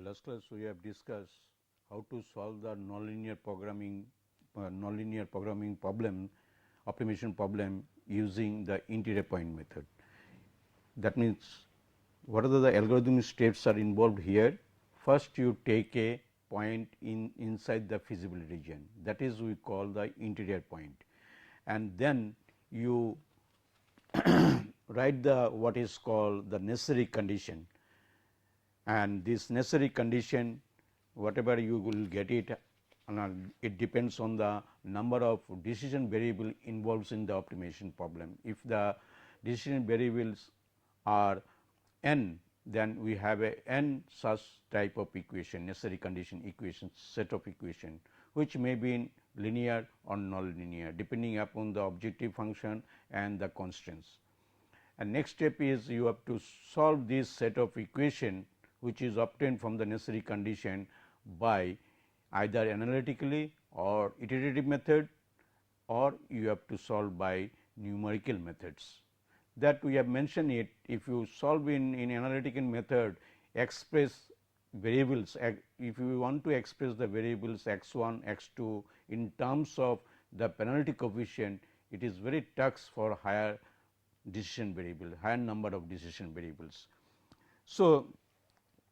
last class we have discussed how to solve the nonlinear programming problem, optimization problem using the interior point method. That means, what are the algorithmic steps are involved here? First, you take a point inside the feasible region, that is we call the interior point, and then you write the what is called the necessary condition, and this necessary condition whatever you will get it, it depends on the number of decision variable involved in the optimization problem. If the decision variables are n, then we have a n such type of equation, necessary condition equation, set of equation, which may be in linear or nonlinear depending upon the objective function and the constraints. And next step is you have to solve this set of equation which is obtained from the necessary condition by either analytically or iterative method, or you have to solve by numerical methods. That we have mentioned it, if you solve in analytical method, express variables, if you want to express the variables x 1, x 2 in terms of the penalty coefficient, it is very tough for higher decision variable, higher number of decision variables. So,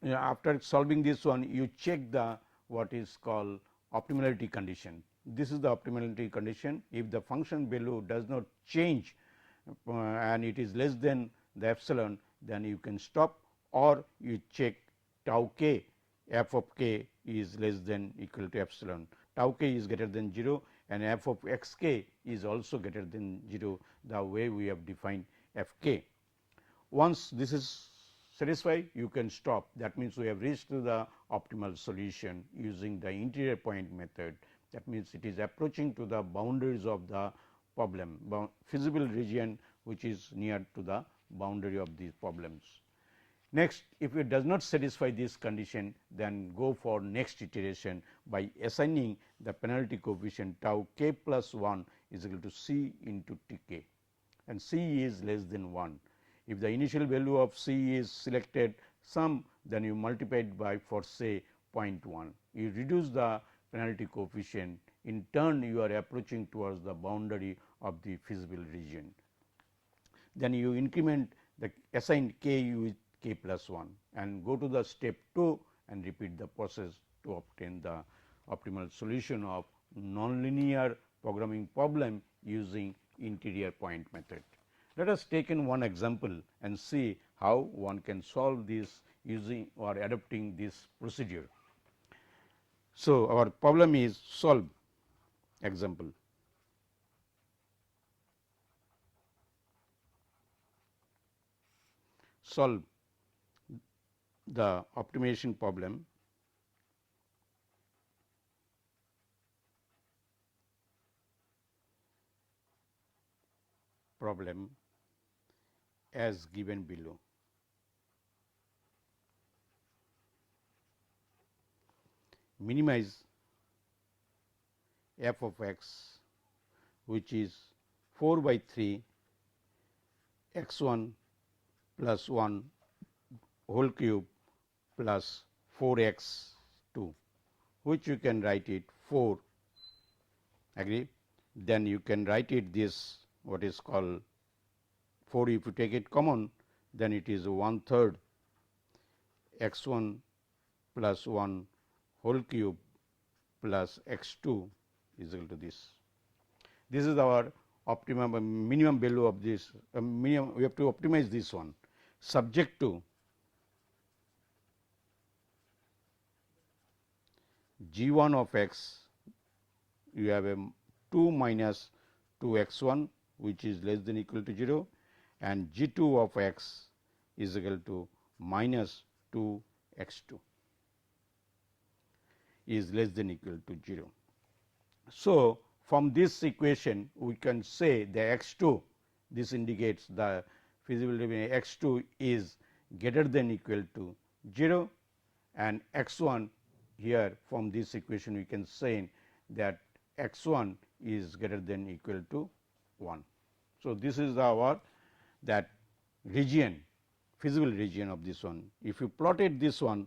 after solving this one, you check the what is called optimality condition. This is the optimality condition. If the function value does not change and it is less than the epsilon, then you can stop, or you check tau k, f of k is less than equal to epsilon, tau k is greater than 0 and f of x k is also greater than 0, the way we have defined f k. Once this is satisfied, you can stop. That means, we have reached to the optimal solution using the interior point method. That means, it is approaching to the boundaries of the problem, feasible region which is near to the boundary of these problems. Next, if it does not satisfy this condition, then go for next iteration by assigning the penalty coefficient tau k plus 1 is equal to c into t k, and c is less than 1. If the initial value of c is selected some, then you multiply it by for say 0.1. You reduce the penalty coefficient, in turn you are approaching towards the boundary of the feasible region. Then you increment the assigned k with k plus 1 and go to the step 2 and repeat the process to obtain the optimal solution of nonlinear programming problem using interior point method. Let us take in one example and see how one can solve this using or adopting this procedure. So, our problem is solve example. Solve the optimization problem as given below. Minimize f of x, which is 4 by 3 x 1 plus 1 whole cube plus 4 x 2, which you can write it 4, agree. Then you can write it this what is called 4, if you take it common, then it is 1/3 x 1 plus 1 whole cube plus x 2 is equal to this. This is our optimum minimum value of this minimum. We have to optimize this one subject to g 1 of x, you have a 2 minus 2 x 1 which is less than equal to 0, and g 2 of x is equal to minus 2 x 2 is less than equal to 0. So, from this equation we can say the x 2, this indicates the feasibility x 2 is greater than equal to 0, and x 1 here from this equation we can say that x 1 is greater than equal to 1. So, this is our that region, feasible region of this one. If you plotted this one,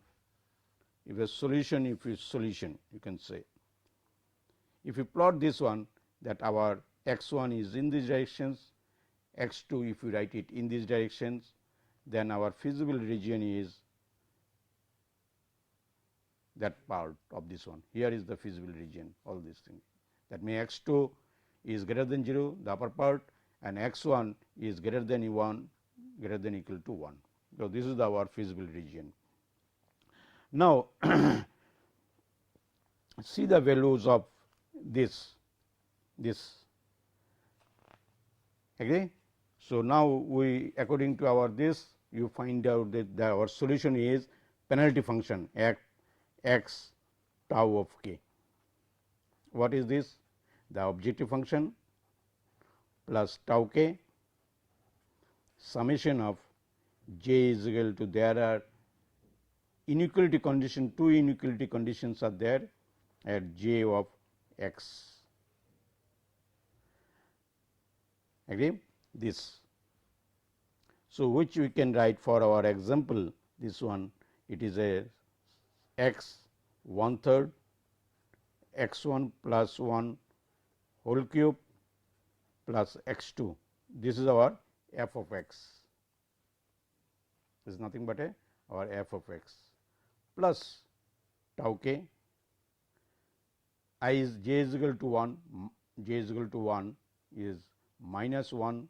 if a solution, if is solution you can say. If you plot this one, that our x 1 is in these directions, x 2 if you write it in these directions, then our feasible region is that part of this one. Here is the feasible region, all these things. That means x 2 is greater than 0, the upper part, and x 1 is greater than 1, greater than equal to 1. So, this is our feasible region. Now, see the values of this. Agree? So, now we according to our this, you find out that our solution is penalty function x tau of k. What is this? The objective function plus tau k summation of j is equal to, there are inequality condition, two inequality conditions are there at j of x. Agree? This. So, which we can write for our example, this one, it is a x 1/3 x 1 plus 1 whole cube plus x 2. This is our f of x. This is nothing but our f of x plus tau k, I is j is equal to 1, j is equal to 1 is minus 1,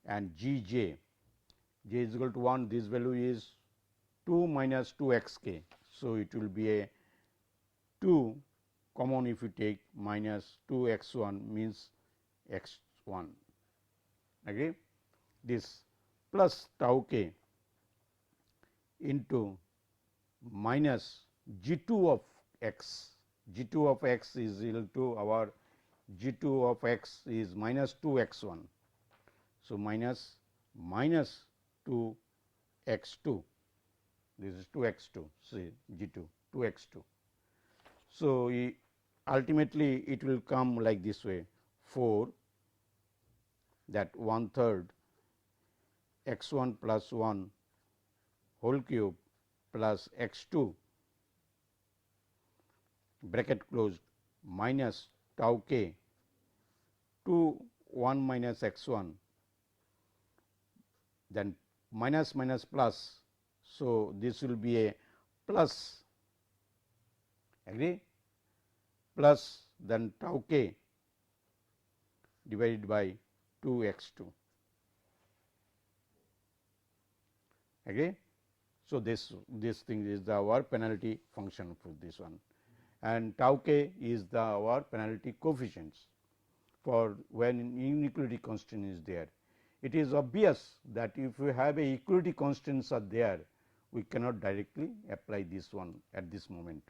and g j is equal to 1, this value is 2 minus 2 x k. So, it will be a 2 common if you take minus 2 x 1 means x 1. Agree? This plus tau k into minus g 2 of x, g 2 of x is equal to our g 2 of x is minus 2 x 1. So, minus 2 x 2, this is 2 x 2, see g 2 2 x 2. So, ultimately it will come like this way, 4, that 1/3 x 1 plus 1 whole cube plus x 2 bracket closed minus tau k 2 1 minus x 1, then minus minus plus. So, this will be a plus, agree, plus then tau k divided by 2 x 2, agree. So, this thing is our penalty function for this one, and tau k is our penalty coefficients for when inequality constant is there. It is obvious that if we have a equality constants are there, we cannot directly apply this one at this moment.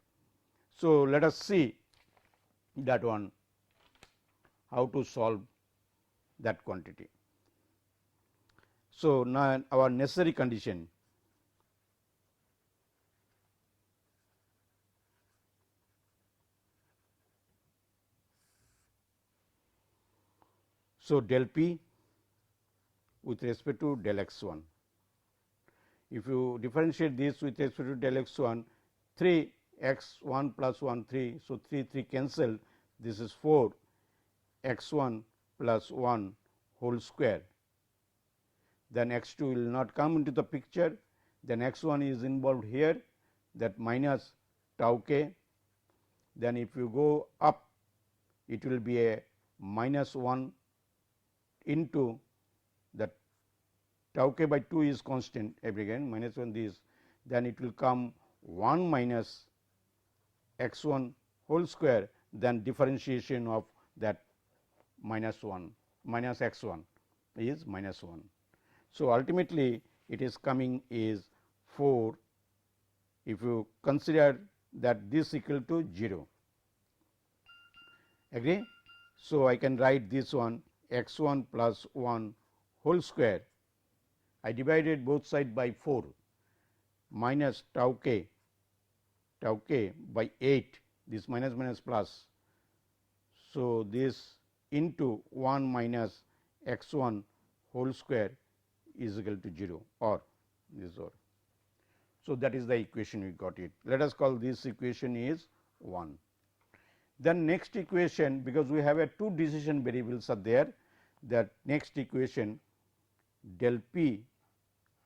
So, let us see that one, how to solve that quantity. So, now our necessary condition, so del p with respect to del x 1. If you differentiate this with respect to del x 1, 3 x 1 plus 1 3. So, 3 cancel, this is 4 x 1 plus 1 whole square, then x 2 will not come into the picture, then x 1 is involved here, that minus tau k, then if you go up it will be a minus 1 into that tau k by 2 is constant again minus 1 this, then it will come 1 minus x 1 whole square, then differentiation of that minus 1 minus x 1 is minus 1. So, ultimately it is coming is 4 if you consider that this equal to 0, agree. So, I can write this one x 1 plus 1 whole square, I divided both side by 4 minus tau k by 8, this minus minus plus. So, this into 1 minus x 1 whole square is equal to 0 or this or. So, that is the equation we got it. Let us call this equation is 1. Then next equation, because we have a two decision variables are there, that next equation del p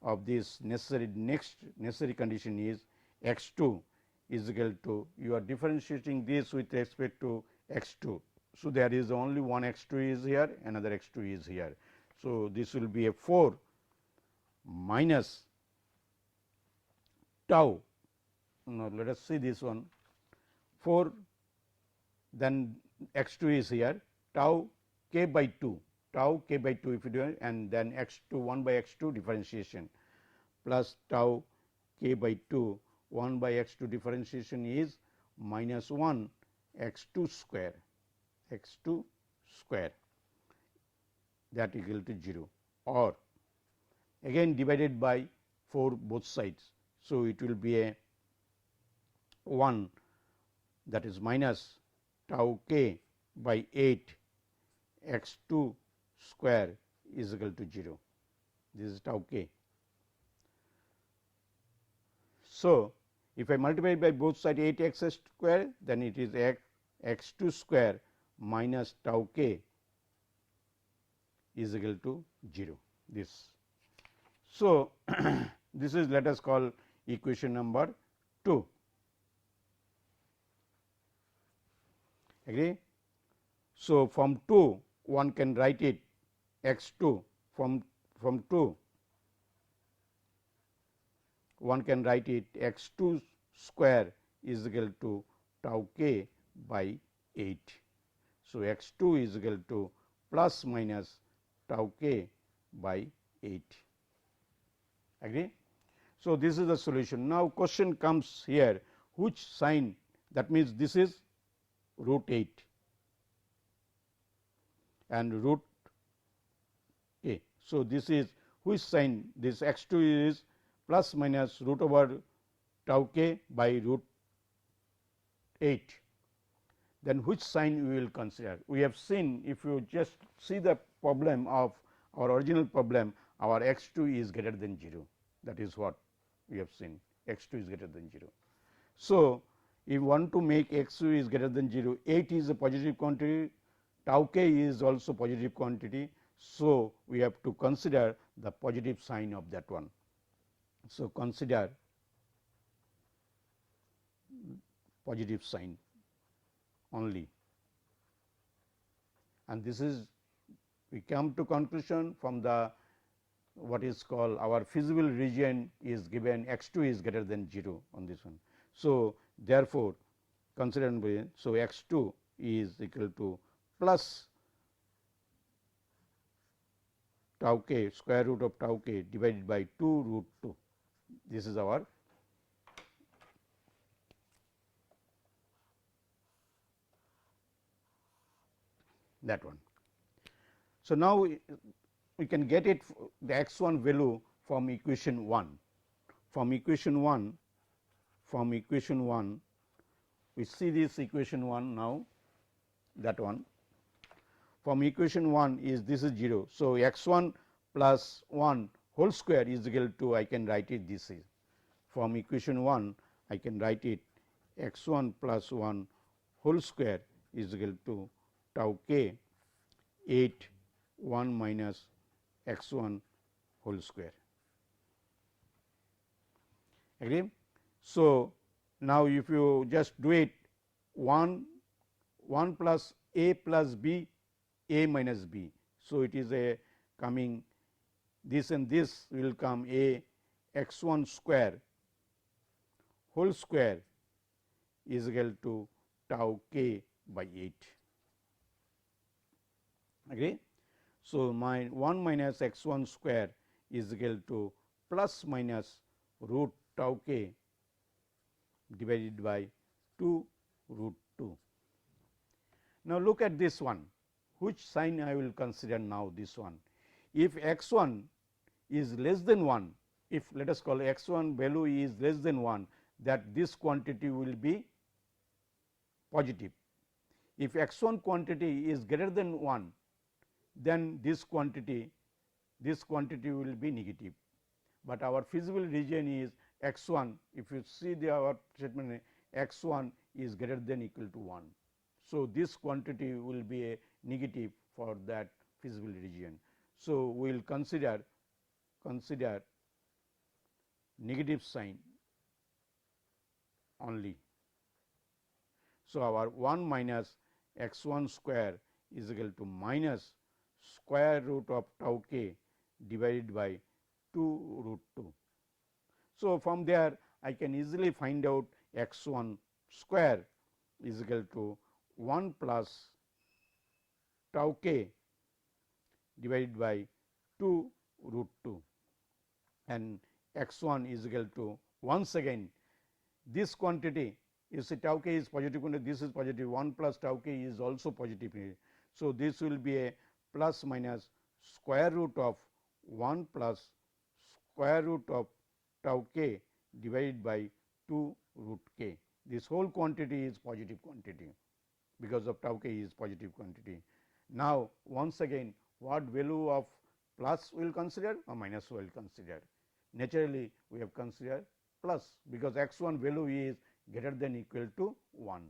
of this necessary condition is x 2 is equal to, you are differentiating this with respect to x 2. So, there is only one x 2 is here, another x 2 is here. So, this will be a 4 minus tau. Now, let us see this one, 4, then x 2 is here, tau k by 2, tau k by 2 if you do it, and then x 2 1 by x 2 differentiation plus tau k by 2 1 by x 2 differentiation is minus 1 x 2 square, x 2 square, that equal to 0, or again divided by 4 both sides. So, it will be a 1, that is minus tau k by 8 x 2 square is equal to 0. This is tau k. So, if I multiply by both sides 8 x square, then it is x 2 square minus tau k is equal to 0. This. So, this is, let us call equation number 2. Agree? So, from 2 one can write it x 2, from 2 one can write it x 2 square is equal to tau k by 8. So, x 2 is equal to plus minus tau k by 8. Agree? So, this is the solution. Now, question comes here, which sign, that means this is root 8 and root k. So, this is which sign, this x 2 is plus minus root over tau k by root 8. Then which sign we will consider? We have seen, if you just see the problem of our original problem, our x 2 is greater than 0, that is what we have seen, x 2 is greater than 0. So, if you want to make x 2 is greater than 0, 8 is a positive quantity, tau k is also positive quantity. So, we have to consider the positive sign of that one. So, consider positive sign only, and this is, we come to conclusion from the what is called our feasible region is given x 2 is greater than 0 on this one. So, therefore, consider, so x 2 is equal to plus tau k, square root of tau k divided by 2 root 2. This is our that one. So, now we can get it the x 1 value from equation 1. From equation 1, we see this equation 1 now, that one. From equation 1 is this is 0. So, x 1 plus 1 whole square is equal to, I can write it this is, from equation 1 I can write it x 1 plus 1 whole square is equal to tau k 8 1 minus x 1 whole square. Agree? So, now if you just do it 1 plus a plus b, a minus b. So, it is a coming this and this will come a x 1 square whole square is equal to tau k by 8. Agree? So, my 1 minus x 1 square is equal to plus minus root tau k divided by 2 root 2. Now, look at this one, which sign I will consider now this one. If x 1 is less than 1, if let us call x 1 value is less than 1, that this quantity will be positive. If x 1 quantity is greater than 1, then this quantity will be negative, but our feasible region is x 1, if you see the our statement x 1 is greater than equal to 1. So, this quantity will be a negative for that feasible region. So, we will consider negative sign only. So, our 1 minus x 1 square is equal to minus square root of tau k divided by 2 root 2. So, from there I can easily find out x 1 square is equal to 1 plus tau k divided by 2 root 2, and x 1 is equal to once again this quantity, you see tau k is positive quantity, this is positive, 1 plus tau k is also positive. So, this will be a plus minus square root of 1 plus square root of tau k divided by 2 root k. This whole quantity is positive quantity, because of tau k is positive quantity. Now, once again what value of plus we will consider or minus we will consider. Naturally, we have considered plus, because x 1 value is greater than equal to 1,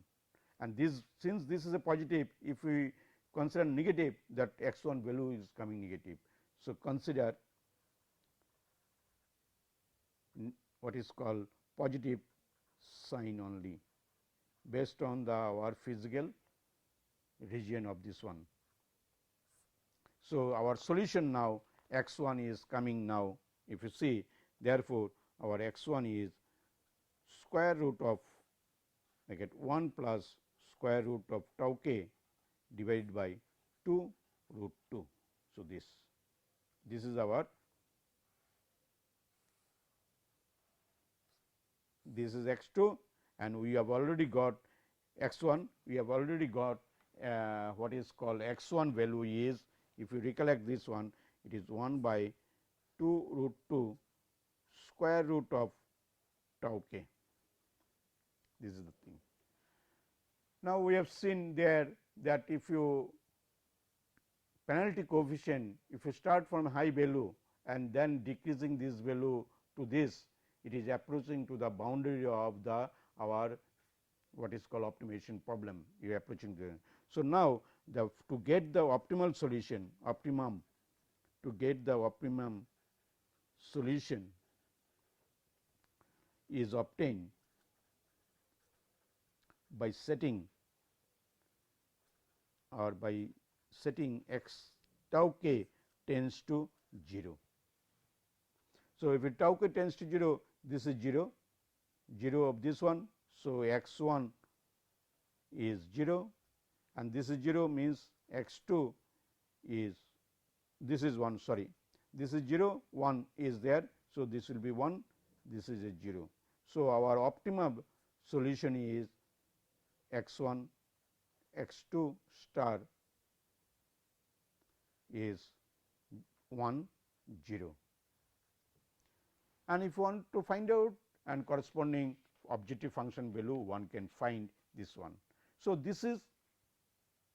and this, since this is a positive, if we consider negative, that x 1 value is coming negative. So, consider what is called positive sign only based on the our physical region of this one. So, our solution now x 1 is coming now, if you see, therefore, our x 1 is square root of, I get 1 plus square root of tau k divided by 2 root 2. So, this is our, this is x 2, and we have already got x 1, we have already got what is called x 1 value is, if you recollect this one, it is 1 by 2 root 2 square root of tau k. This is the thing. Now, we have seen there that if you penalty coefficient, if you start from high value and then decreasing this value to this, it is approaching to the boundary of the our what is called optimization problem, you are approaching the. So, now the to get the optimal solution, to get the optimum solution is obtained by setting or by setting x tau k tends to 0. So, if it tau k tends to 0, this is 0, 0 of this one. So, x 1 is 0 and this is 0, means x 2 is, this is 1, sorry, this is 0, 1 is there. So, this will be 1, this is a 0. So, our optimum solution is x 1, x 2 star is 1, 0. And if you want to find out and corresponding objective function value, one can find this one. So, this is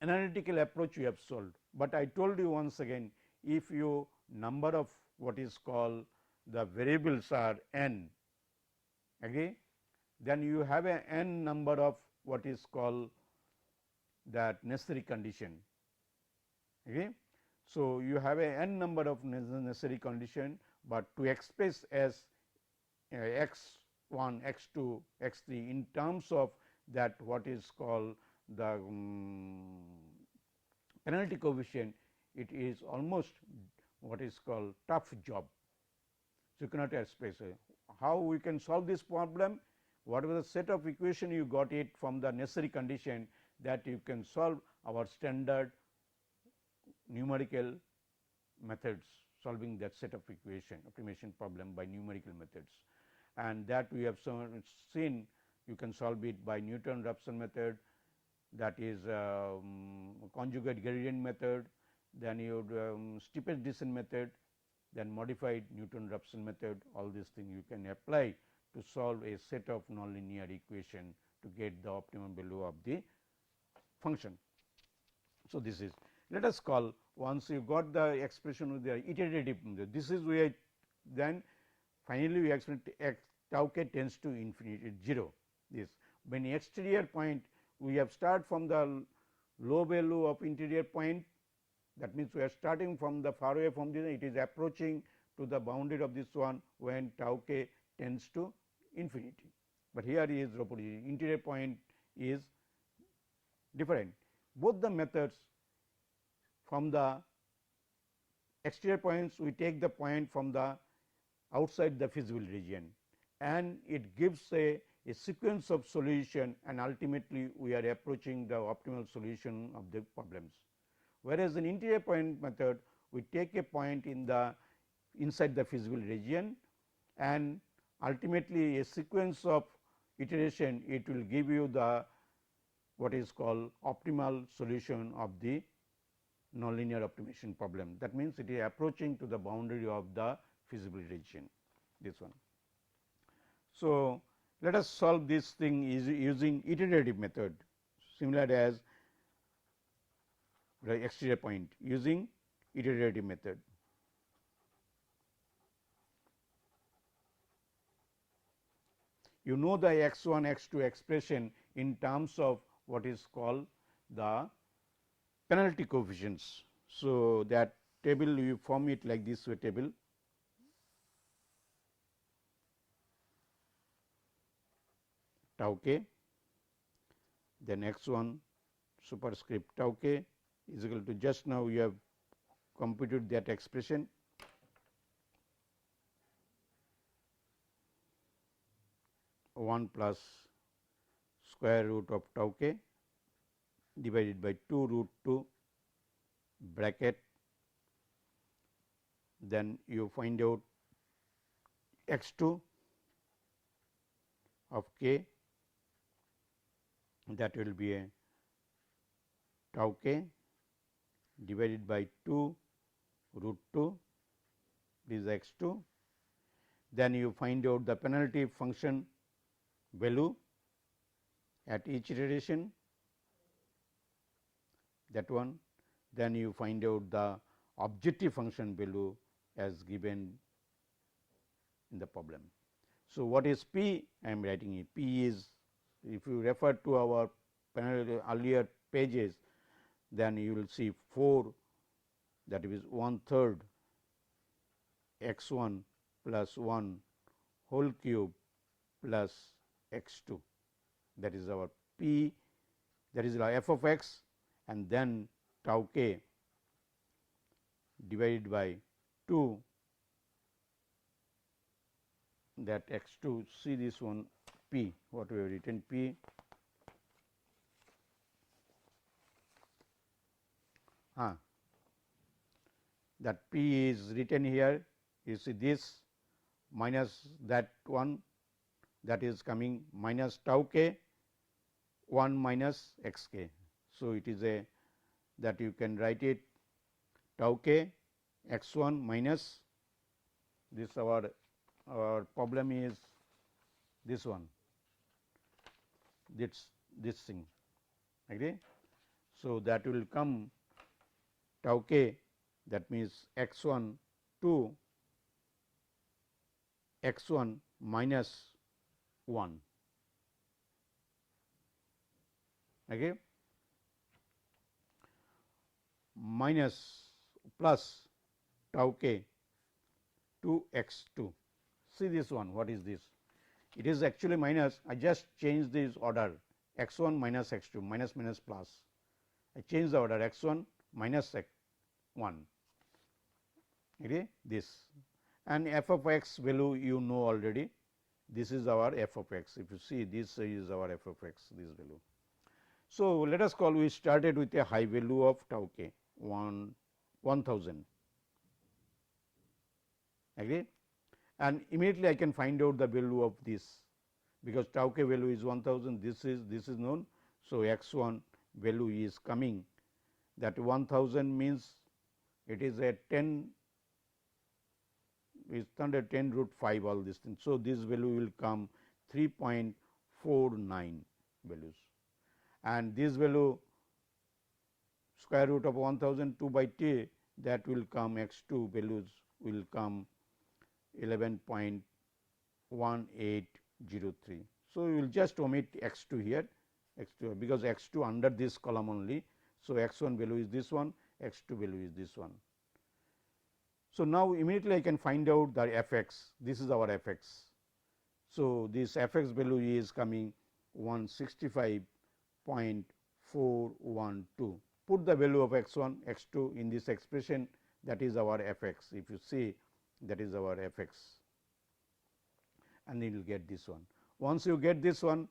analytical approach we have solved, but I told you once again, if you number of what is called the variables are n, agree, then you have a n number of what is called that necessary condition. Okay. So, you have a n number of necessary condition, but to express as x 1, x 2, x 3 in terms of that what is called the penalty coefficient, it is almost what is called tough job. So, you cannot express how we can solve this problem. Whatever the set of equation you got it from the necessary condition, that you can solve our standard numerical methods, solving that set of equation optimization problem by numerical methods, and that we have seen you can solve it by Newton-Raphson method, that is conjugate gradient method, then you steepest descent method, then modified Newton-Raphson method. All these things you can apply to solve a set of nonlinear equation to get the optimum value of the function. So, this is, let us call, once you got the expression with the iterative, this is where then finally we expect tau k tends to infinity 0. This when exterior point we have start from the low value of interior point, that means we are starting from the far away from this, it is approaching to the boundary of this one when tau k tends to infinity. But here is opposite, interior point is different. Both the methods, from the exterior points we take the point from the outside the feasible region, and it gives a sequence of solution, and ultimately we are approaching the optimal solution of the problems. Whereas, in interior point method we take a point in the inside the feasible region, and ultimately a sequence of iteration it will give you the what is called optimal solution of the nonlinear optimization problem. That means, it is approaching to the boundary of the feasible region, this one. So, let us solve this thing using iterative method, similar as the exterior point using iterative method. You know the x 1 x 2 expression in terms of what is called the penalty coefficients. So, that table you form it like this way table. Tau k, then x 1 superscript tau k is equal to, just now you have computed that expression, one plus square root of tau k divided by 2 root 2 bracket, then you find out x 2 of k, that will be a tau k divided by 2 root 2, this is x 2. Then you find out the penalty function value at each iteration, that one. Then you find out the objective function value as given in the problem. So, what is P? I am writing it. P is, if you refer to our earlier pages, then you will see 4, that is 1/3 x 1 plus 1 whole cube plus x 2, that is our P, that is our f of x, and then tau k divided by 2, that x 2, see this one P, what we have written P, that P is written here, you see this minus that one, that is coming minus tau k 1 minus x k. So, it is a, that you can write it tau k x 1 minus this, our problem is this one, this thing, agree. So, that will come tau k, that means x 1 to x 1 minus 1, okay, minus plus tau k to x 2. See this one, what is this? It is actually minus, I just changed this order, x 1 minus x 2, minus minus plus, I change the order x 1 minus x 1, okay, this, and f of x value you know already, this is our f of x. If you see, this is our f of x, this value. So, let us call, we started with a high value of tau k 1000, agree, and immediately I can find out the value of this, because tau k value is 1000, this is known. So, x 1 value is coming, that 1000 means it is a 10, is under 10 root 5, all these things. So, this value will come 3.49 values, and this value square root of 1000 2 by t, that will come x 2 values will come 11.5 1803. So, we will just omit x 2 here, x 2 because x 2 under this column only. So, x 1 value is this one, x 2 value is this one. So, now immediately I can find out the f x, this is our f x. So, this f x value is coming 165.412. Put the value of x 1, x 2 in this expression, that is our f x. If you see, that is our f x, and you will get this one. Once you get this one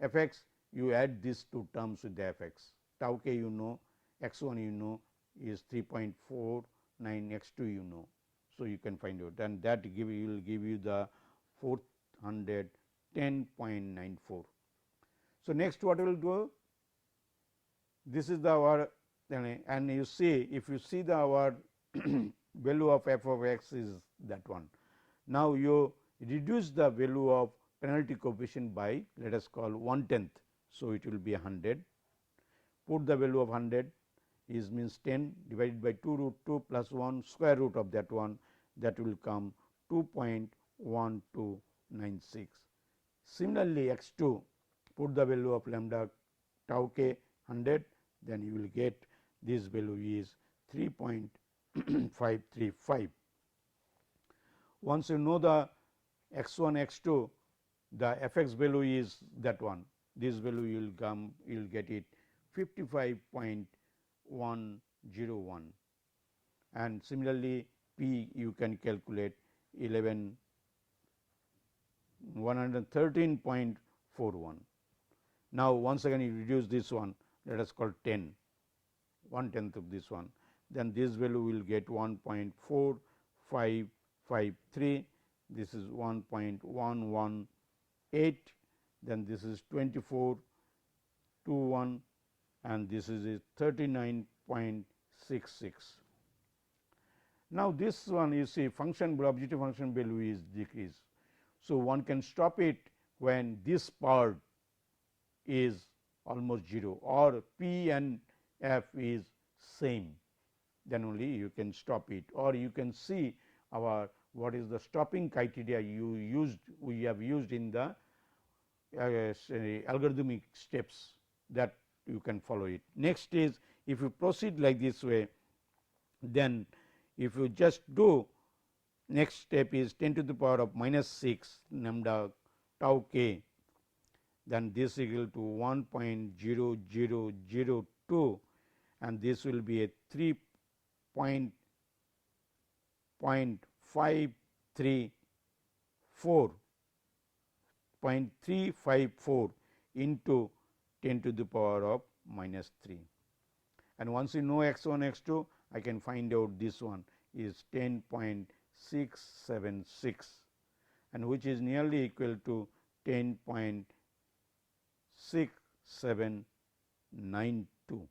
f x, you add these two terms with the f x. Tau k you know, x 1 you know is 3.49, x 2 you know. So, you can find out, and that will give you the 410.94. So, next what we will do? This is the our, and you see, if you see the our value of f of x is that one. Now, you reduce the value of penalty coefficient by, let us call 1/10. So, it will be 100. Put the value of 100 is means 10 divided by 2 root 2 plus 1 square root of that one, that will come 2.1296. Similarly, x 2, put the value of lambda tau k 100, then you will get this value is 3.535. Once you know the x 1 x 2, the f x value is that one, this value you will come, you will get it 55.101, and similarly p you can calculate 113.41. Now, once again you reduce this one, let us call 10, 1/10 of this one, then this value will get 1.4553, this is 1.118, then this is 24.21, and this is 39.66. Now, this one you see function objective function value is decreased. So, one can stop it when this part is almost 0 or p and f is same, then only you can stop it, or you can see our what is the stopping criteria we have used in the algorithmic steps, that you can follow it. Next is, if you proceed like this way, then if you just do, next step is 10 to the power of minus 6 lambda tau k, then this is equal to 1.0002, and this will be a 3.354 into 10 to the power of minus 3. And once you know x 1 x 2, I can find out this one is 10.676, and which is nearly equal to 10.6792.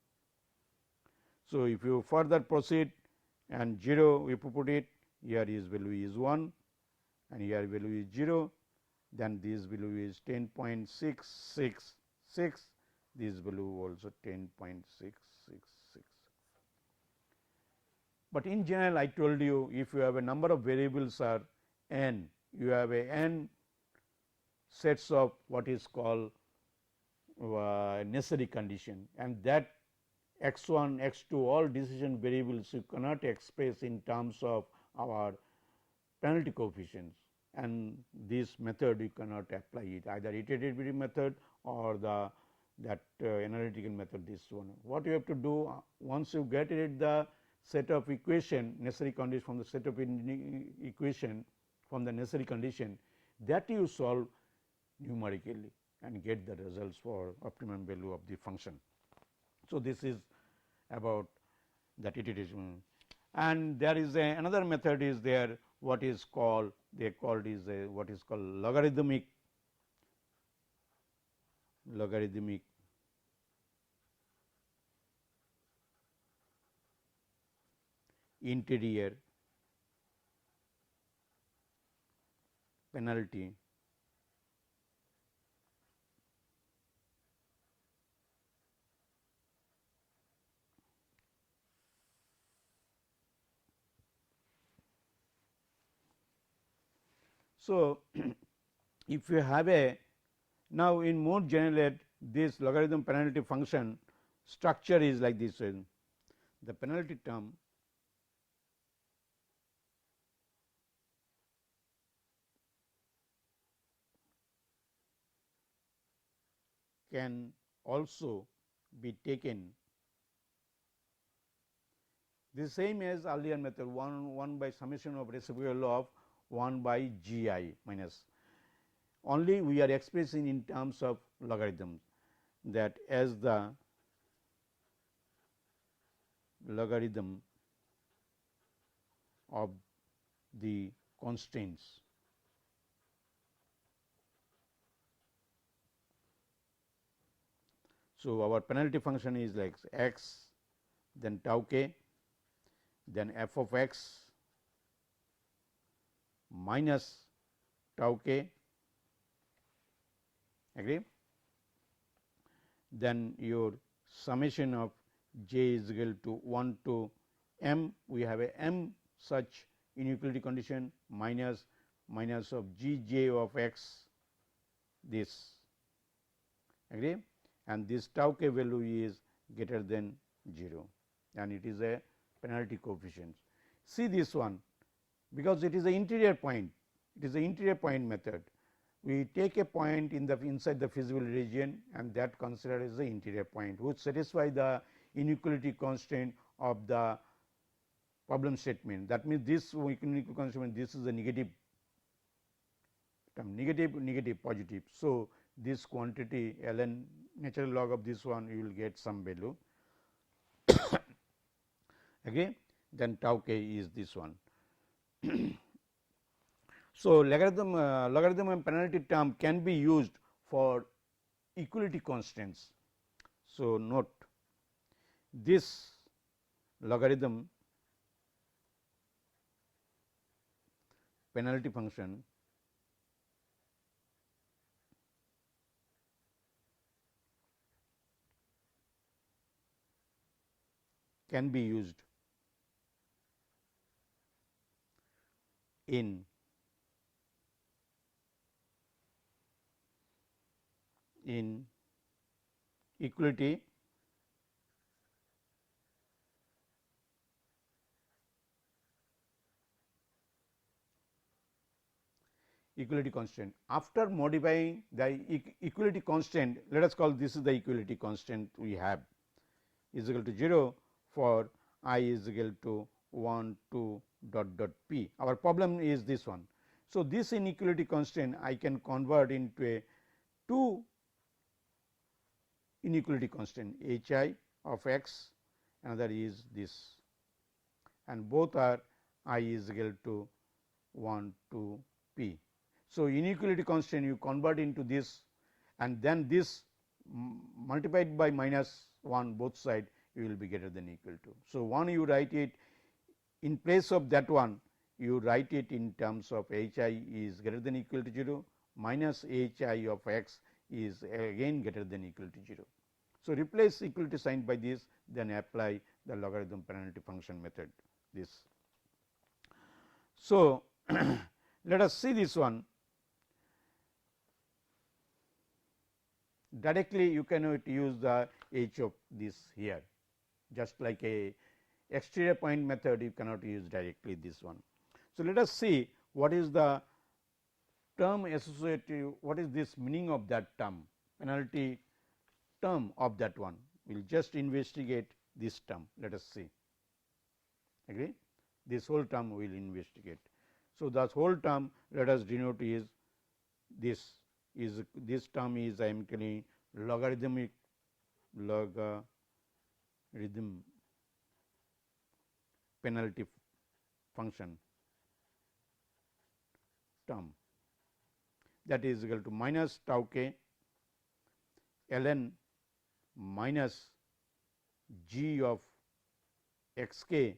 So, if you further proceed and 0 if you put it, here is value is 1 and here value is 0, then this value is 10.666, this value also 10.666. But in general, I told you, if you have a number of variables are n, you have a n sets of what is called necessary condition, and that x 1 x 2 all decision variables you cannot express in terms of our penalty coefficients, and this method you cannot apply it, either iterative method or the analytical method, this one. What you have to do, once you get it the set of equation, necessary condition from the set of equation from the necessary condition, that you solve numerically and get the results for optimum value of the function. So, this is about that iteration, and there is another method is there, what is called, they called is what is called logarithmic interior penalty So, if you have a now in more general this logarithm penalty function structure is like this. The penalty term can also be taken the same as earlier method 1 by summation of reciprocal of 1 by g I minus, only we are expressing in terms of logarithms, that as the logarithm of the constraints. So, our penalty function is like x, then tau k, then f of x minus tau k, agree, then your summation of j is equal to 1 to m, we have a m such inequality condition minus of g j of x this, agree, and this tau k value is greater than 0 and it is a penalty coefficient. See this one, because it is the interior point, it is the interior point method. We take a point in the inside the feasible region and that considered as the interior point which satisfy the inequality constraint of the problem statement. That means, this inequality constraint, this is a negative term, negative positive. So, this quantity ln natural log of this one you will get some value, okay, then tau k is this one. So, logarithm and penalty term can be used for equality constraints. So, note this logarithm penalty function can be used in equality constant. After modifying the equality constant, let us call this is the equality constant we have is equal to 0 for I is equal to 1 2 dot dot p. Our problem is this one. So, this inequality constant I can convert into a 2 inequality constant h I of x, another is this, and both are I is equal to 1 to p. So, inequality constant you convert into this and then this multiplied by minus 1 both side you will be greater than equal to. So, 1 you write it in place of that one, you write it in terms of h I is greater than equal to 0 minus h I of x is again greater than equal to 0. So, replace equality sign by this, then apply the logarithm penalty function method this. So, let us see this one. Directly you cannot use the h of this here, just like a exterior point method you cannot use directly this one. So, let us see what is the term associated, what is this meaning of that term, penalty term of that one. We will just investigate this term, let us see, agree, this whole term we will investigate. So, the whole term let us denote is this term is I am telling logarithm penalty function term, that is equal to minus tau k ln minus g of x k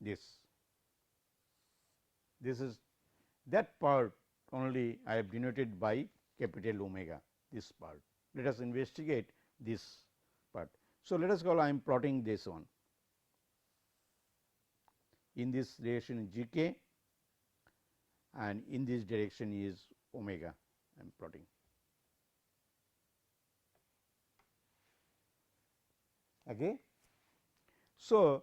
this is that part only I have denoted by capital omega, this part. Let us investigate this part. So, let us call I am plotting this one in this relation g k, and in this direction is omega I am plotting. Okay. So,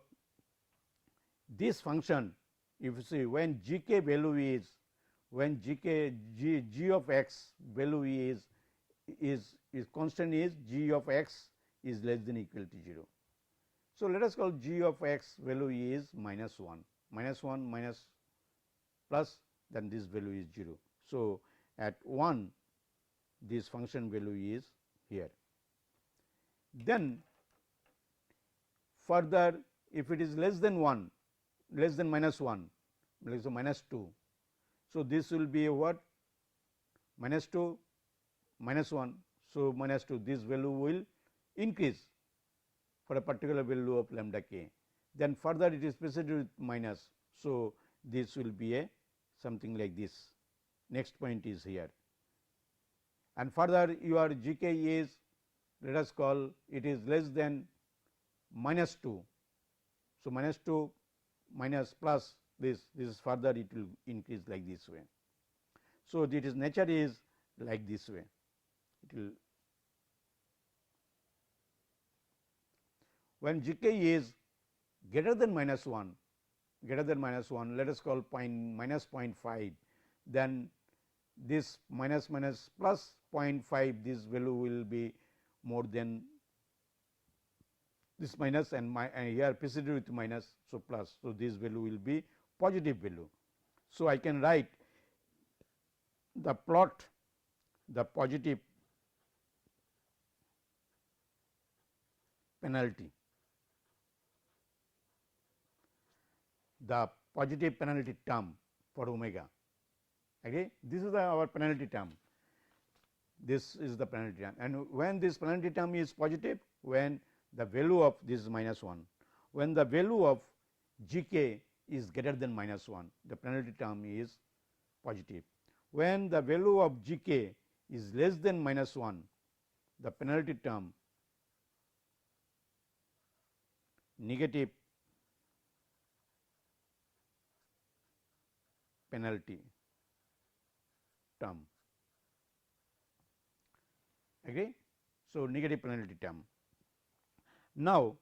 this function if you see when g k value is when g of x value is constant is g of x is less than equal to 0. So, let us call g of x value is minus 1 minus plus then this value is 0. So, at 1 this function value is here. Then further if it is less than 1 less than minus 1 so minus 2. So, this will be a what minus 2 minus 1. So, minus 2 this value will increase for a particular value of lambda k, then further it is preceded with minus. So, this will be a something like this, next point is here, and further your g k is let us call it is less than minus 2. So, minus 2 minus plus this is further it will increase like this way. So, it is nature is like this way, it will when g k is greater than minus 1 let us call minus 0.5, then this minus plus 0.5 this value will be more than this minus and here preceded with minus. So, plus. So, this value will be positive value. So, I can write the plot the positive penalty, the positive penalty term for omega. Okay. This is our penalty term, this is the penalty term, and when this penalty term is positive, when the value of this is minus 1, when the value of g k is greater than minus 1, the penalty term is positive. When the value of g k is less than minus 1, the penalty term negative penalty term. Agree? So, negative penalty term. Now,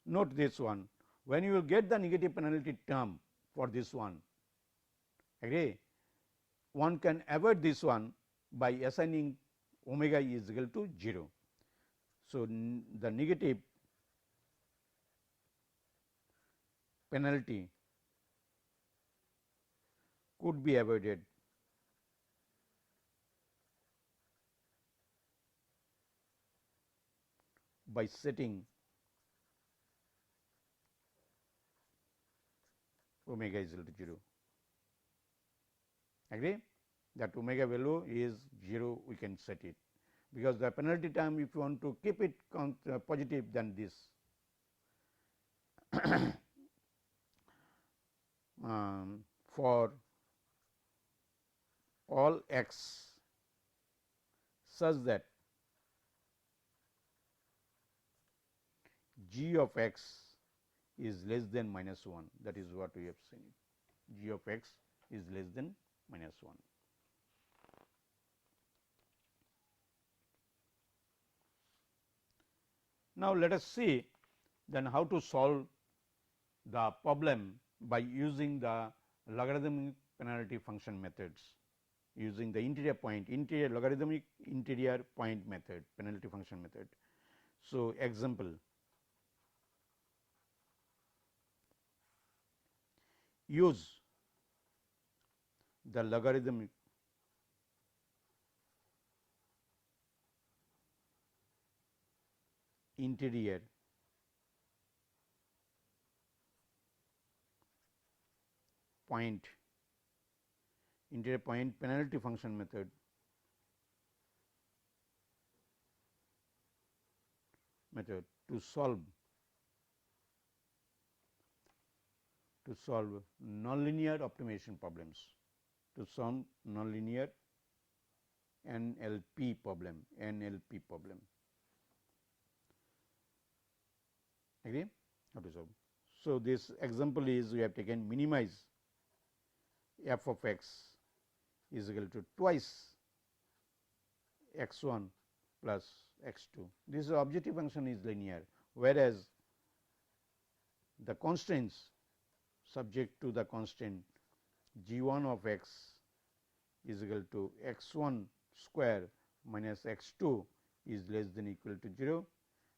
note this one, when you will get the negative penalty term for this one, agree, one can avoid this one by assigning omega is equal to 0. So, the negative penalty could be avoided by setting omega is equal to 0. Agree that omega value is 0, we can set it, because the penalty term if you want to keep it positive than this for all x such that g of x is less than minus 1, that is what we have seen it, g of x is less than minus 1. Now, let us see then how to solve the problem by using the logarithmic penalty function methods, using the interior logarithmic interior point method, penalty function method. So, example, use the logarithmic interior point penalty function method to solve nonlinear optimization problems, to solve nonlinear NLP problem. Agree? How to solve? So, this example is we have taken minimize f of x is equal to twice x 1 plus x 2. This objective function is linear, whereas the constraints subject to the constant g 1 of x is equal to x 1 square minus x 2 is less than equal to 0,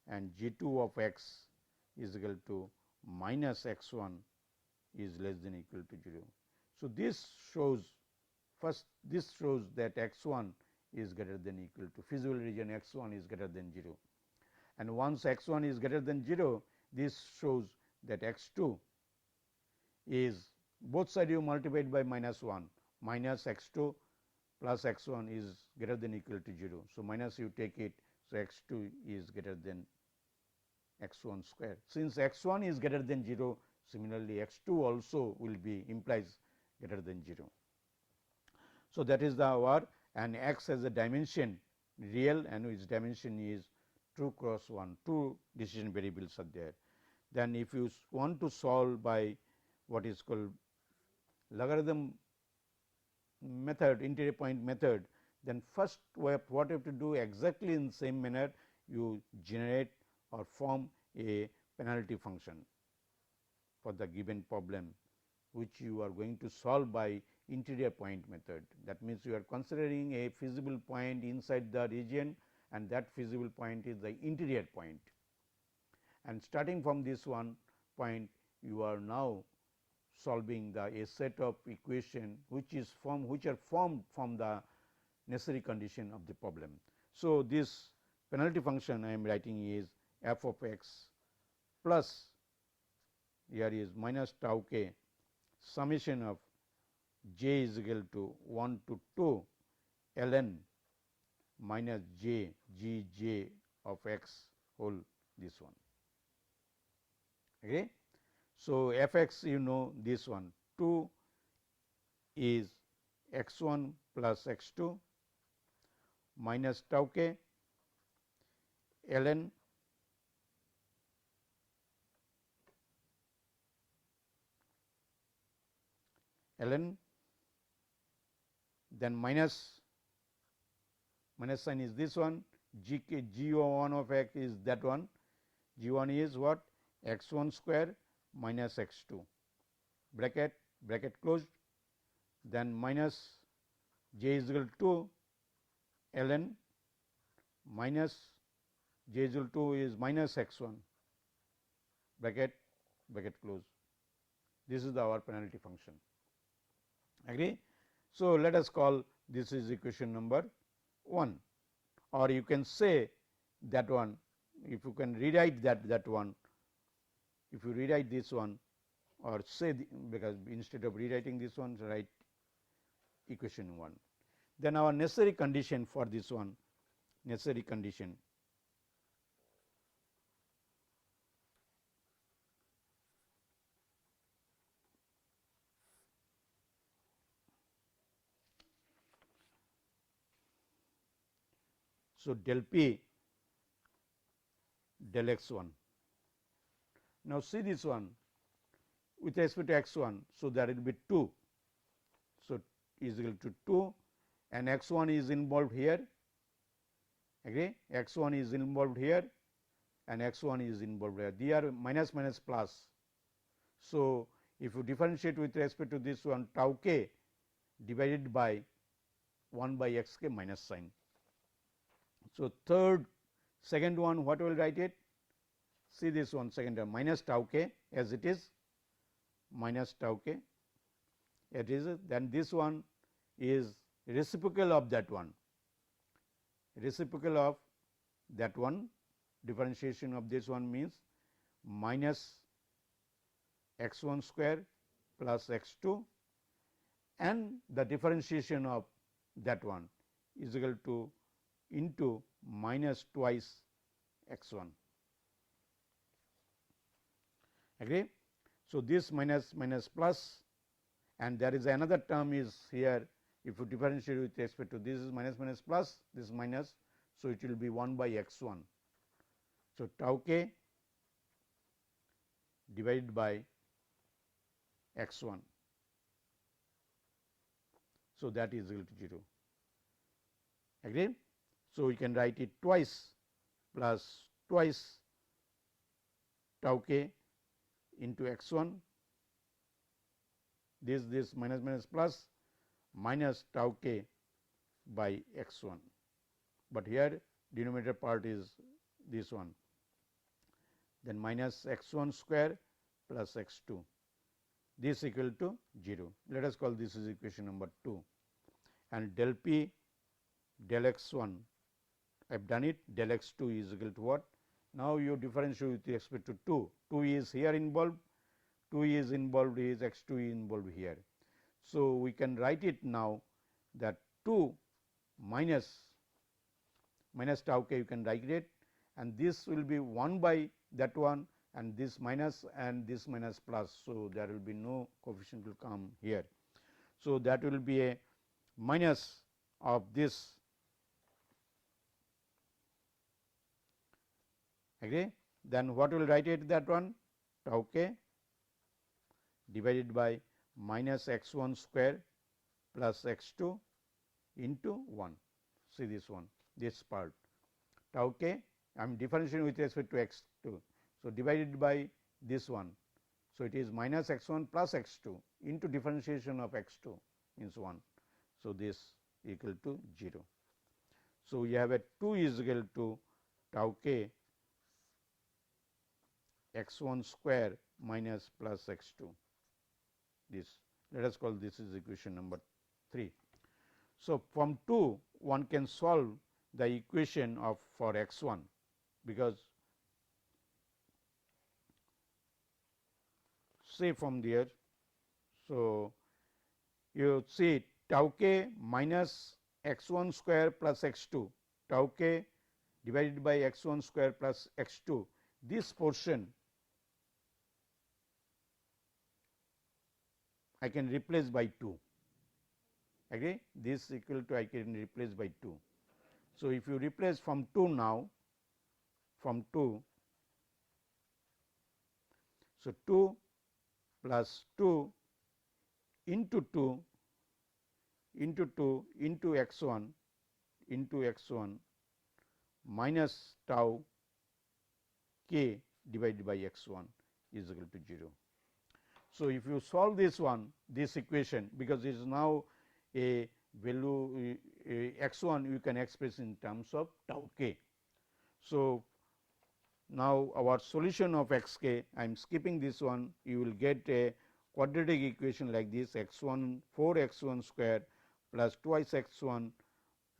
and g 2 of x is equal to minus x 1 is less than equal to 0. So, this shows that x 1 is greater than equal to feasible region x 1 is greater than 0, and once x 1 is greater than 0, this shows that x 2 is both side you multiplied by minus 1, minus x 2 plus x 1 is greater than equal to 0. So, minus you take it. So, x 2 is greater than x 1 square. Since x 1 is greater than 0, similarly, x 2 also will be implies greater than 0. So, that is the our, and x has a dimension real and its dimension is 2 cross 1, 2 decision variables are there. Then if you want to solve by what is called logarithm method, interior point method, then first what you have to do exactly in the same manner, you generate or form a penalty function for the given problem, which you are going to solve by interior point method. That means, you are considering a feasible point inside the region, and that feasible point is the interior point, and starting from this one point, you are now solving a set of equation which are formed from the necessary condition of the problem. So, this penalty function I am writing is f of x plus here is minus tau k summation of j is equal to 1 to 2 ln minus j g j of x whole this one. Okay. So, f x you know this one 2 is x 1 plus x 2 minus tau k ln then minus sign is this one g 1 of x is that one, g 1 is what x 1 square minus x 2 bracket closed, then minus j is equal to ln minus j is equal to is minus x 1 bracket close. This is our penalty function. Agree. So, let us call this is equation number 1, or you can say that one, if you can rewrite that one, if you rewrite this one, or say because instead of rewriting this one, write equation 1. Then our necessary condition for this one, necessary condition so, del p del x 1. Now, see this one with respect to x 1. So, that will be 2. So, is equal to 2 and x 1 is involved here, agree, x 1 is involved here and x 1 is involved here, they are minus plus. So, if you differentiate with respect to this one tau k divided by 1 by x k minus sign. So, second one what will write it? See this one second term minus tau k as it is minus tau k it is, then this one is reciprocal of that one, differentiation of this one means minus x 1 square plus x 2 and the differentiation of that one is equal to into minus twice x 1. Agree. So, this minus plus and there is another term is here, if you differentiate with respect to this is minus plus, this is minus. So, it will be 1 by x 1. So, tau k divided by x 1. So, that is equal to 0. Agree? So, we can write it twice plus twice tau k into x 1, this minus minus plus minus tau k by x 1, but here denominator part is this one, then minus x 1 square plus x 2, this equal to 0. Let us call this is equation number 2, and del p del x 1 I have done it, del x 2 is equal to what? Now, you differentiate with respect to 2, 2 is here involved, 2 is involved is x 2 is involved here. So, we can write it now that 2 minus tau k you can write it, and this will be 1 by that one, and this minus plus. So, there will be no coefficient will come here. So, that will be a minus of this, agree. Then what will write it that one? Tau k divided by minus x 1 square plus x 2 into 1. See this one, this part tau k I am differentiating with respect to x 2. So, divided by this one. So, it is minus x 1 plus x 2 into differentiation of x 2 means 1. So, this equal to 0. So, we have a 2 is equal to tau k x 1 square minus plus x 2, this, let us call this is equation number 3. So, from 2 one can solve the equation of for x 1, because say from there. So, you see tau k minus x 1 square plus x 2, tau k divided by x 1 square plus x 2, this portion I can replace by 2, agree, this equal to I can replace by 2. So, if you replace from 2 now, from 2, so 2 plus 2 into 2 into 2 into x 1 minus tau k divided by x 1 is equal to 0. So, if you solve this one, this equation, because it is now a value x 1 you can express in terms of tau k. So, now our solution of x k, I am skipping this one, you will get a quadratic equation like this, x 1 4 x 1 square plus twice x 1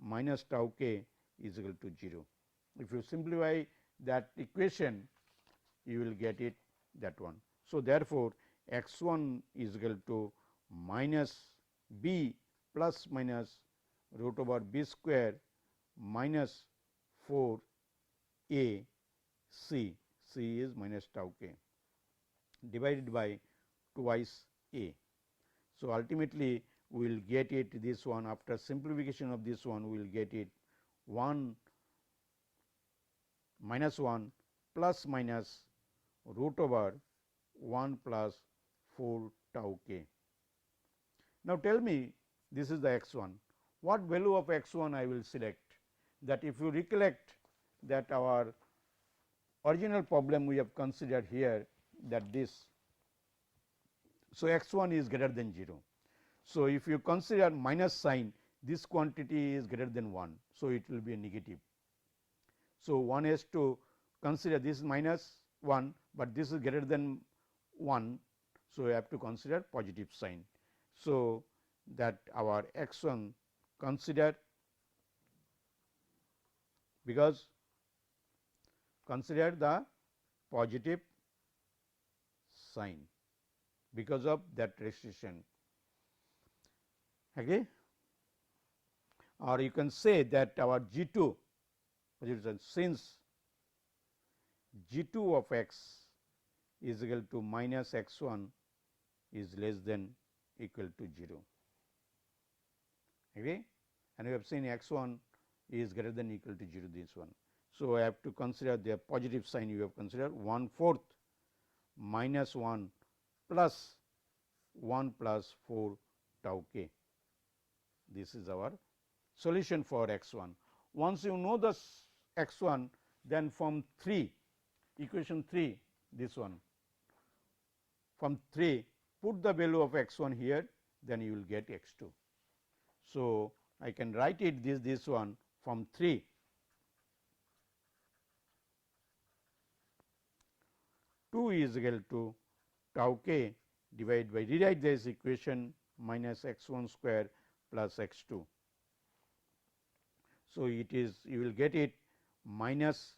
minus tau k is equal to 0. If you simplify that equation, you will get it that one. So, therefore, x 1 is equal to minus b plus minus root over b square minus 4 a c, c is minus tau k divided by twice a. So, ultimately we will get it this one, after simplification of this one we will get it 1 minus 1 plus minus root over 1 plus 4 tau k. Now, tell me, this is the x 1, what value of x 1 I will select, that if you recollect that our original problem we have considered here, that this. So, x 1 is greater than 0. So, if you consider minus sign, this quantity is greater than 1. So, it will be a negative. So, one has to consider this is minus 1, but this is greater than 1. So, we have to consider positive sign. So, that our x 1 consider, because consider the positive sign because of that restriction, okay. Or you can say that our G 2, since G 2 of x is equal to minus x 1 is less than equal to 0, okay, and we have seen x 1 is greater than equal to 0, this one. So, I have to consider the positive sign, you have considered 1/4 minus 1 plus 1 plus 4 tau k. This is our solution for x 1. Once you know the x 1, then from 3 equation 3 this one, from 3 put the value of x 1 here, then you will get x 2. So, I can write it this one from 3 2 is equal to tau k divided by, rewrite this equation, minus x 1 square plus x 2. So, it is, you will get it minus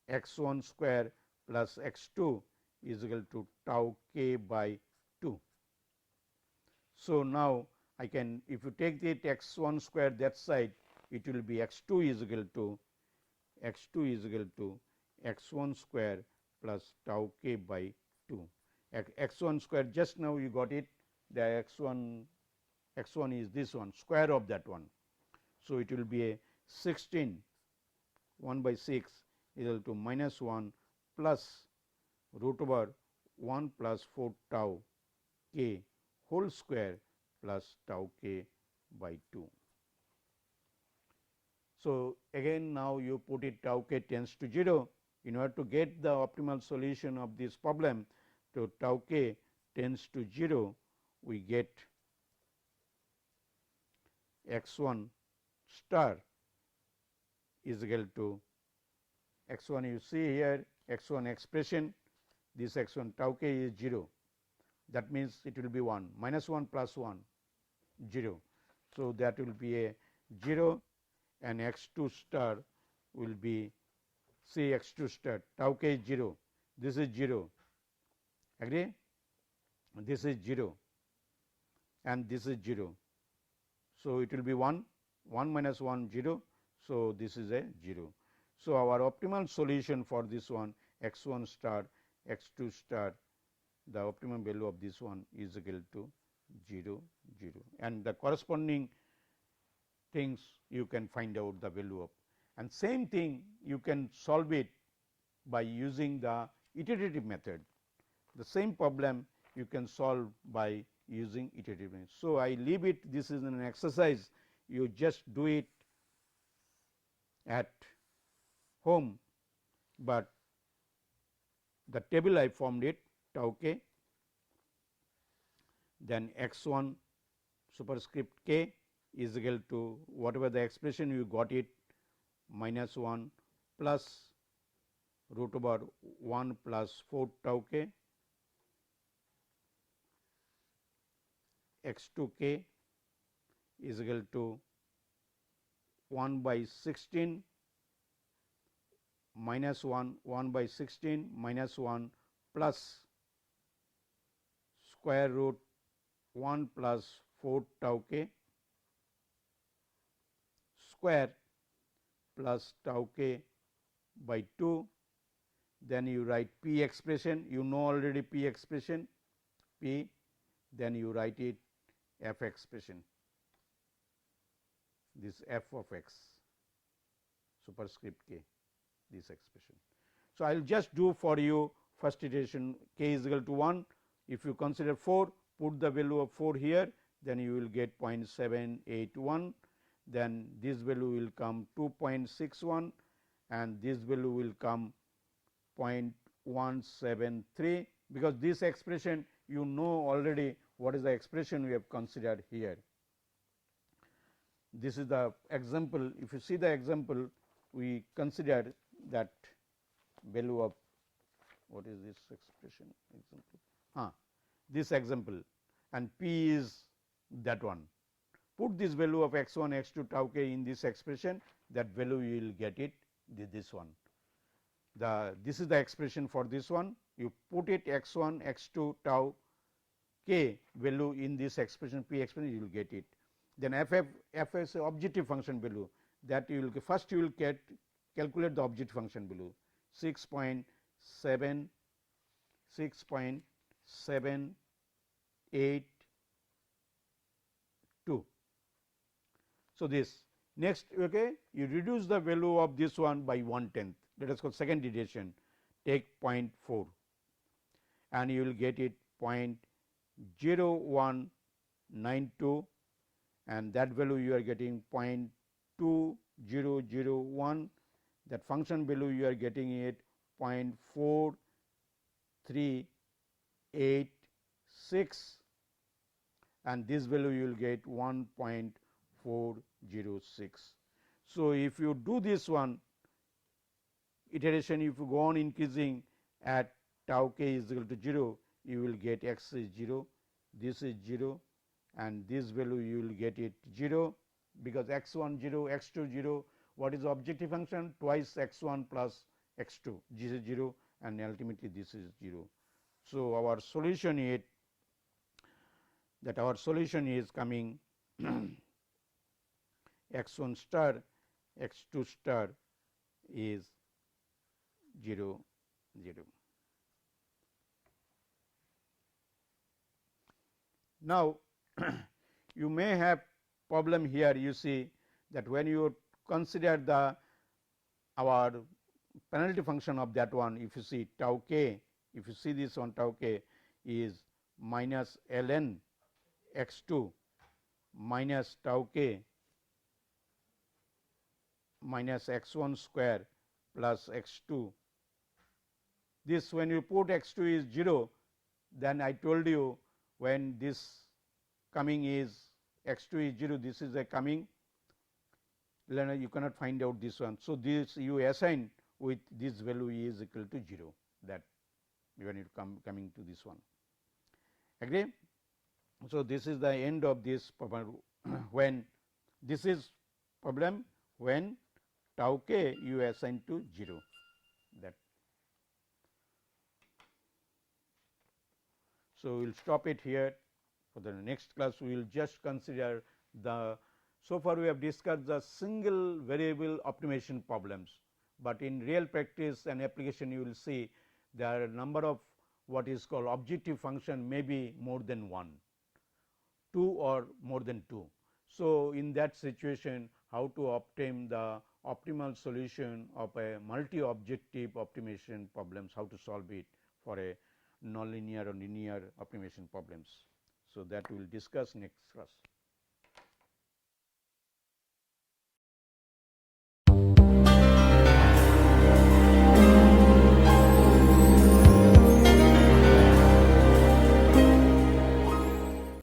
x 1 square plus x 2 is equal to tau k by 2. So, now I can, if you take the x 1 square that side, it will be x 2 is equal to x 1 square plus tau k by 2. X 1 square, just now you got it, the x 1 is this one, square of that one. So, it will be a 16 1 by 6 is equal to minus 1 plus root over 1 plus 4 tau k whole square plus tau k by 2. So, again now you put it tau k tends to 0. In order to get the optimal solution of this problem, to tau k tends to 0, we get x 1 star is equal to x 1, you see here x 1 expression, this x 1 tau k is 0, that means it will be 1, minus 1 plus 1 0. So, that will be a 0 and x 2 star will be, say x 2 star tau k is 0, this is 0, agree, this is 0 and this is 0. So, it will be 1 minus 1 0. So, this is a 0. So, our optimal solution for this one x 1 star x 2 star, the optimum value of this one is equal to 0 0, and the corresponding things you can find out the value of, and same thing you can solve it by using the iterative method. The same problem you can solve by using iterative method. So, I leave it, this is an exercise, you just do it at home, but the table I formed it tau k, then x 1 superscript k is equal to whatever the expression you got it, minus 1 plus root over 1 plus 4 tau k, x 2 k is equal to 1 by 16 minus 1 by 16 minus 1 plus square root 1 plus 4 tau k square plus tau k by 2. Then you write p expression, you know already p expression p, then you write it f expression, this f of x superscript k, this expression. So, I will just do for you first iteration k is equal to 1. If you consider 4, put the value of 4 here, then you will get 0.781, then this value will come 2.61 and this value will come 0.173, because this expression you know already what is the expression we have considered here. This is the example, if you see the example, we considered that value of, what is this expression example, this example, and p is that one. Put this value of x 1 x 2 tau k in this expression, that value you will get it this one. This is the expression for this one, you put it x 1 x 2 tau k value in this expression p expression, you will get it. Then f is objective function value, that you will first you will calculate the objective function value 6.782. So, this next you reduce the value of this one by 1/10, let us call second iteration, take 0.4 and you will get it 0.0192 and that value you are getting 0.2001, that function value you are getting it 0.4386, and this value you will get 1.406. So, if you do this one iteration, if you go on increasing at tau k is equal to 0, you will get x is 0, this is 0, and this value you will get it 0, because x 1 0, x 2 0. What is the objective function? Twice x 1 plus x 2, this is 0, and ultimately this is 0. So, our solution is that our solution is coming x 1 star, x 2 star is 0 0. Now, you may have problem here. You see that when you consider the our penalty function of that one, if you see tau k, if you see this one tau k is minus ln x 2 minus tau k minus x 1 square plus x 2. This when you put x 2 is 0, then I told you when this coming is x 2 is 0, this is a coming, you cannot find out this one. So, this you assign with this value is equal to 0, that when it coming to this one. Agree? So, this is the end of this problem. When this is problem when tau k you assign to 0, that. So, we will stop it here. For the next class, we will just consider the, so far we have discussed the single variable optimization problems, but in real practice and application you will see there are a number of what is called objective function, may be more than 1, 2 or more than 2. So, in that situation how to obtain the optimal solution of a multi objective optimization problems, how to solve it for a nonlinear or linear optimization problems. So, that we will discuss next class.